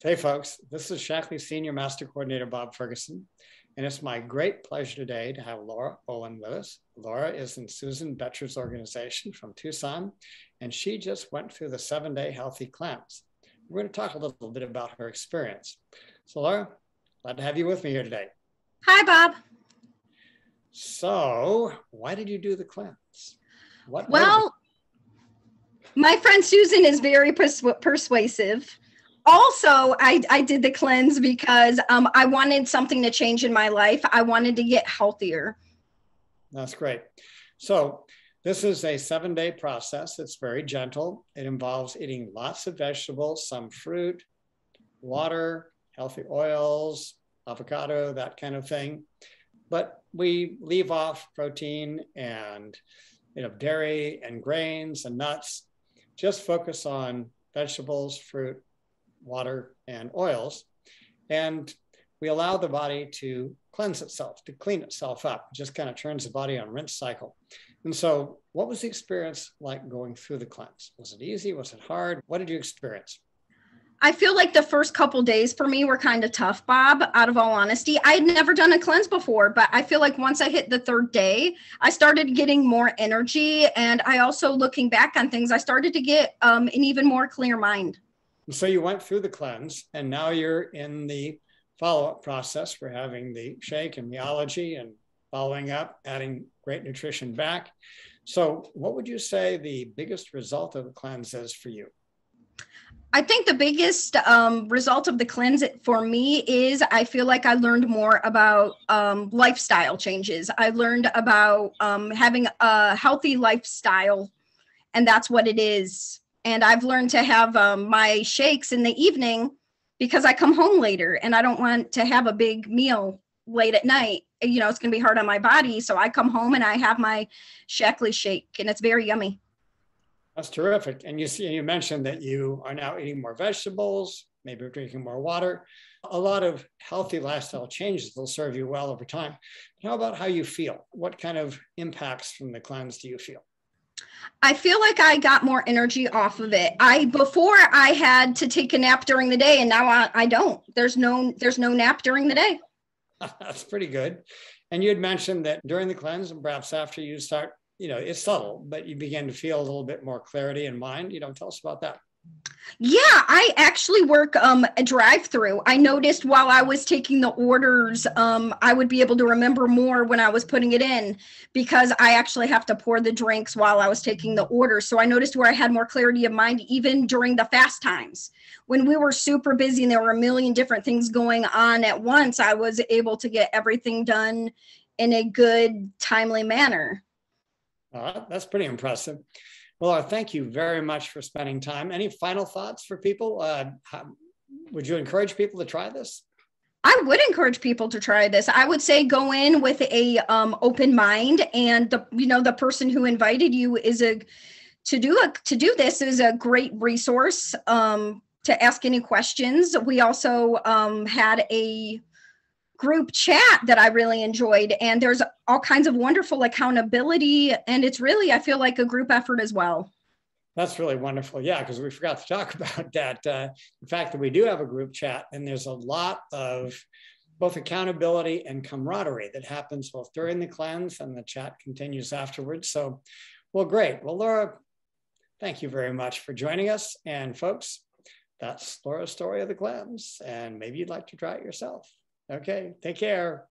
Hey folks, this is Shackley Senior Master Coordinator Bob Ferguson, and it's my great pleasure today to have Olen with us. Laura is in Susan Betcher's organization from Tucson, and she just went through the 7-day healthy cleanse. We're going to talk a little bit about her experience. So Laura, glad to have you with me here today. Hi, Bob. So why did you do the cleanse? Well, my friend Susan is very persuasive. Also, I did the cleanse because I wanted something to change in my life. I wanted to get healthier. That's great. So this is a 7-day process. It's very gentle. It involves eating lots of vegetables, some fruit, water, healthy oils, avocado, that kind of thing. But we leave off protein and dairy and grains and nuts. Just focus on vegetables, fruit, water, and oils. And we allow the body to cleanse itself, to clean itself up. It just kind of turns the body on rinse cycle. And so what was the experience like going through the cleanse? Was it easy? Was it hard? What did you experience? I feel like the first couple days for me were kind of tough, Bob, out of all honesty. I had never done a cleanse before, but I feel like once I hit the third day, I started getting more energy. And I also, looking back on things, I started to get an even more clear mind. So you went through the cleanse, and now you're in the follow-up process for having the shake and meology and following up, adding great nutrition back. So what would you say the biggest result of the cleanse is for you? I think the biggest result of the cleanse for me is I feel like I learned more about lifestyle changes. I learned about having a healthy lifestyle, and that's what it is. And I've learned to have my shakes in the evening because I come home later and I don't want to have a big meal late at night. It's going to be hard on my body. So I come home and I have my Shackley shake, and it's very yummy. That's terrific. And you mentioned that you are now eating more vegetables, maybe drinking more water. A lot of healthy lifestyle changes will serve you well over time. How about how you feel? What kind of impacts from the cleanse do you feel? I feel like I got more energy off of it. Before I had to take a nap during the day, and now I don't. There's no nap during the day. That's pretty good. And you had mentioned that during the cleanse and perhaps after you start, it's subtle, but you begin to feel a little bit more clarity in mind. Tell us about that. Yeah, I actually work a drive-through. I noticed while I was taking the orders, I would be able to remember more when I was putting it in because I actually have to pour the drinks while I was taking the orders. So I noticed where I had more clarity of mind even during the fast times. When we were super busy and there were a million different things going on at once, I was able to get everything done in a good, timely manner. That's pretty impressive. Well, thank you very much for spending time. Any final thoughts for people? Would you encourage people to try this? I would encourage people to try this. I would say go in with a open mind, and the person who invited you to do this is a great resource to ask any questions. We also had a group chat that I really enjoyed, and there's all kinds of wonderful accountability, and it's really, I feel like, a group effort as well. That's really wonderful. Yeah, because we forgot to talk about that. The fact that we do have a group chat, and there's a lot of both accountability and camaraderie that happens both during the cleanse and the chat continues afterwards. So, well, great. Well, Laura, thank you very much for joining us. And folks, that's Laura's story of the cleanse, and maybe you'd like to try it yourself. Okay, take care.